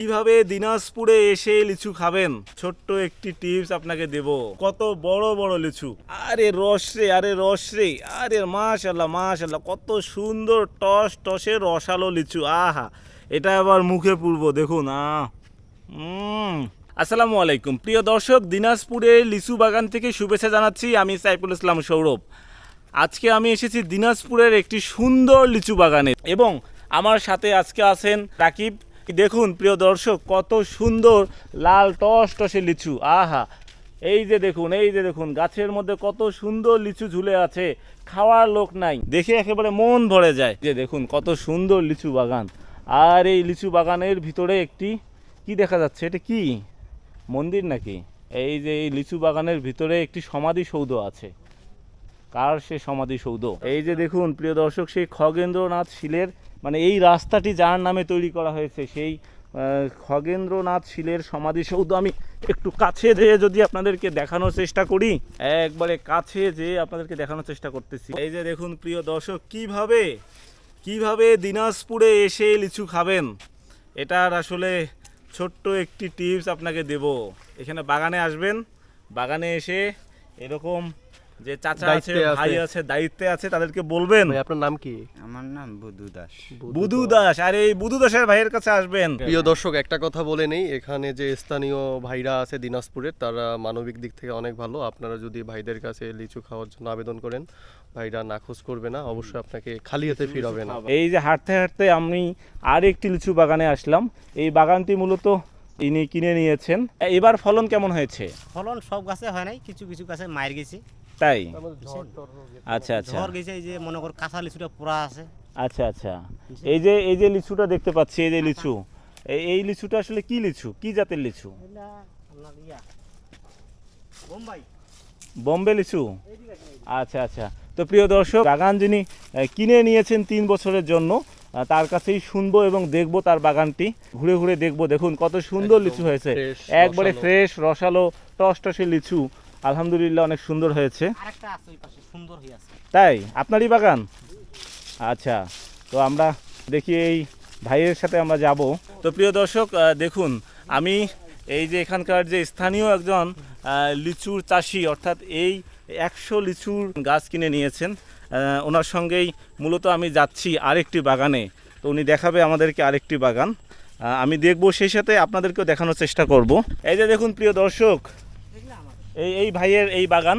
কিভাবে দিনাজপুরে এসে লিচু খাবেন ছোট্ট একটি টিপস আপনাকে দেব। কত বড় বড় লিচু, আরে রস রে, আরে রস রে, আরে মাশাল্লাহ মাশাল্লাহ, কত সুন্দর টস টসে রসালো লিচু। আহা, এটা আবার মুখে পুরবো, দেখুন। আসসালামু আলাইকুম প্রিয় দর্শক, দিনাজপুরে লিচু বাগান থেকে শুভেচ্ছা জানাচ্ছি। আমি সাইফুল ইসলাম সৌরভ। আজকে আমি এসেছি দিনাজপুরের একটি সুন্দর লিচু বাগানে এবং আমার সাথে আজকে আছেন রাকিব। দেখুন প্রিয় দর্শক, কত সুন্দর লাল টস টসে লিচু। আহা, এই যে দেখুন গাছের মধ্যে কত সুন্দর লিচু ঝুলে আছে, খাওয়ার লোক নাই, দেখে একেবারে মন ভরে যায়। যে দেখুন কত সুন্দর লিচু বাগান, আর এই লিচু বাগানের ভিতরে একটি কি দেখা যাচ্ছে, এটা কি মন্দির নাকি? এই যে এই লিচু বাগানের ভিতরে একটি সমাধিসৌধ আছে। কার সে সমাধিসৌধ? এই যে দেখুন প্রিয় দর্শক, সেই খগেন্দ্রনাথ শীলের, মানে এই রাস্তাটি যার নামে তৈরি করা হয়েছে, সেই খগেন্দ্রনাথ শীলের সমাধিসৌধ। আমি একটু কাছে যেয়ে যদি আপনাদেরকে দেখানোর চেষ্টা করি, একবারে কাছে যেয়ে আপনাদেরকে দেখানোর চেষ্টা করতেছি। এই যে দেখুন প্রিয় দর্শক, কিভাবে দিনাজপুরে এসে লিচু খাবেন, এটার আসলে ছোট্ট একটি টিপস আপনাকে দেব। এখানে বাগানে আসবেন, বাগানে এসে এরকম যে চাচা আছে, ভাই আছে, দায়িত্বে আছে, তাদেরকে বলবেন। আপনার নাম কি? আমার নাম বুধু দাস। বুধু দাস, আর এই বুধু দাসের ভাইয়ের কাছে আসবেন। প্রিয় দর্শক, একটা কথা বলে নেই, এখানে যে স্থানীয় ভাইরা আছে দিনাজপুরের, তারা মানবিক দিক থেকে অনেক ভালো। আপনারা যদি ভাইদের কাছে লিচু খাওয়ার জন্য আবেদন করেন, ভাইরা নাখোশ করবে না, অবশ্যই আপনাকে খালি হাতে ফিরাবে না। এই যে হাঁটতে হাঁটতে আমি আর একটি লিচু বাগানে আসলাম। এই বাগানটি মূলত ইনি কিনে নিয়েছেন। এবার ফলন কেমন হয়েছে? ফলন সব গাছে হয় নাই, কিছু কিছু গাছে মার গেছে। তাই? আচ্ছা আচ্ছা, ঝড় গেছে, এই যে মনে কর কাঁচা লিচুটা পুরা আছে। আচ্ছা আচ্ছা, এই যে লিচুটা দেখতে পাচ্ছি, এই যে লিচু, এই লিচুটা আসলে কি লিচু, কি জাতের লিচু? বোম্বে লিচু। আচ্ছা আচ্ছা, তো প্রিয় দর্শক, বাগান যিনি কিনে নিয়েছেন 3 বছরের জন্য, তার কাছেই শুনবো এবং দেখবো তার বাগানটি, ঘুরে ঘুরে দেখবো। দেখুন কত সুন্দর লিচু হয়েছে, একবারে ফ্রেশ রসালো টস টসে লিচু। আলহামদুলিল্লাহ, অনেক সুন্দর হয়েছে। আরেকটা আছে ওই পাশে, সুন্দর হয়ে আছে। তাই? আপনারই বাগান? আচ্ছা, তো আমরা দেখি এই ভাইয়ের সাথে আমরা যাব। তো প্রিয় দর্শক, দেখুন আমি এই যে এখানকার যে স্থানীয় একজন লিচুর চাষি, অর্থাৎ এই 100 লিচুর গাছ কিনে নিয়েছেন, ওনার সঙ্গেই মূলত আমি যাচ্ছি আরেকটি বাগানে। তো উনি দেখাবে আমাদেরকে আরেকটি বাগান, আমি দেখব, সেই সাথে আপনাদেরকেও দেখানোর চেষ্টা করব। এই যে দেখুন প্রিয় দর্শক, এই ভাইয়ের এই বাগান,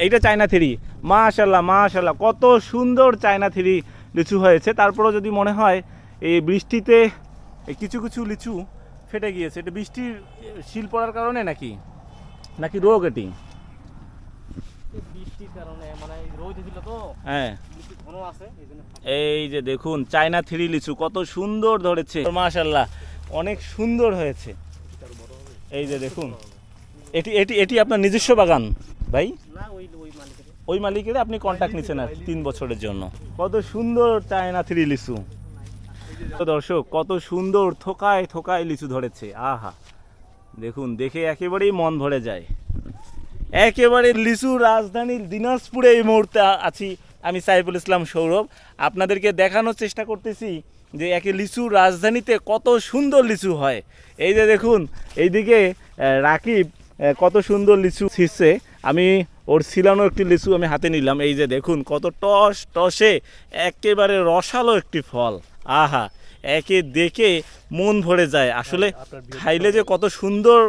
এইটা চায়না থ্রি। মাশাল্লাহ মাশাল্লাহ, কত সুন্দর চায়না থ্রি লিচু হয়েছে। তারপরেও যদি মনে হয় এই বৃষ্টিতে কিছু কিছু লিচু ফেটে গিয়েছে, এটা বৃষ্টির শিল পড়ার কারণে নাকি নাকি রোগ? এটি বৃষ্টির কারণে, মানে রোদ ছিল তো। হ্যাঁ, ঘন আছে এইজন্য। এই যে দেখুন চায়না থ্রি লিচু কত সুন্দর ধরেছে, মাশাল্লাহ অনেক সুন্দর হয়েছে। এই যে দেখুন, এটি এটি এটি আপনার নিজস্ব বাগান ভাই? না, ওই মালিকের। ওই মালিকের আপনি কন্ট্যাক্ট নিচ্ছেন আর 3 বছরের জন্য। কত সুন্দর চায়না থ্রি লিচু। দর্শক, কত সুন্দর থোকায় থোকায় লিচু ধরেছে। আহা, দেখুন, দেখে একেবারেই মন ভরে যায়। একেবারে লিচুর রাজধানী দিনাজপুরে এই মুহূর্তে আছি আমি, সাইফুল ইসলাম সৌরভ। আপনাদেরকে দেখানোর চেষ্টা করতেছি যে একে লিচুর রাজধানীতে কত সুন্দর লিচু হয়। এই যে দেখুন, এইদিকে রাকিব কত সুন্দর লিচু ছিঁড়ছে। আমি ওর ছিলানো একটি লিচু আমি হাতে নিলাম। এই যে দেখুন কত টস টসে একেবারে রসালো একটি ফল। আহা, একে দেখে মন ভরে যায়। আসলে খাইলে যে কত সুন্দর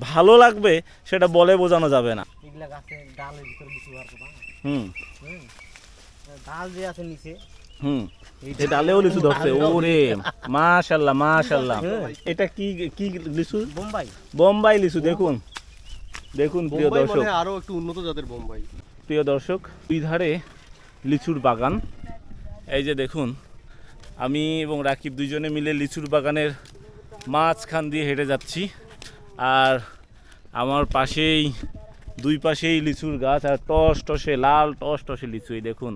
ভালো লাগবে সেটা বলে বোঝানো যাবে না। এগুলা গাছে ডালের ভিতরে লিচু আর কথা। হুম, ডাল যে আছে নিচে, এই ডালেও লিচু ধরছে। ওরে মাশাল্লাহ মাশাল্লাহ, এটা কি কি লিচু? বোম্বাই। বোম্বাই লিচু। দেখুন দেখুন প্রিয় বোম্বাই দর্শক, মানে আরো একটু উন্নত জাতের বোম্বাই। প্রিয় দর্শক, দুই ধারে লিচুর বাগান। এই যে দেখুন, আমি এবং রাকিব দুইজনে মিলে লিচুর বাগানের মাঝখান দিয়ে হেঁটে যাচ্ছি, আর আমার পাশেই দুই পাশেই লিচুর গাছ, আর টস টসে লাল টস টসে লিচু। এই দেখুন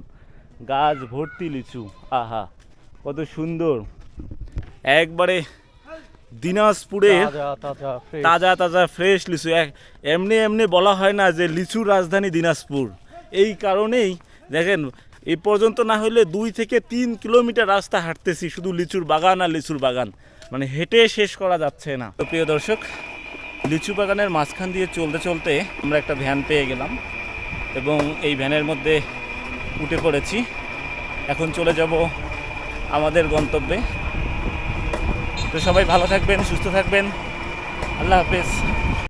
গাছ ভর্তি লিচু। আহা, কত সুন্দর, একবারে দিনাজপুরের তাজা তাজা ফ্রেশ লিচু। এমনি এমনি বলা হয় না যে লিচুর রাজধানী দিনাজপুর, এই কারণেই দেখেন এই পর্যন্ত না হলে 2 থেকে 3 কিলোমিটার রাস্তা হাঁটতেছি শুধু লিচুর বাগান আর লিচুর বাগান। মানে হেঁটে শেষ করা যাচ্ছে না। তো প্রিয় দর্শক, লিচু বাগানের মাঝখান দিয়ে চলতে চলতে আমরা একটা ভ্যান পেয়ে গেলাম এবং এই ভ্যানের মধ্যে উঠে পড়েছি। এখন চলে যাব আমাদের গন্তব্যে। তো সবাই ভালো থাকবেন, সুস্থ থাকবেন। আল্লাহ হাফেজ।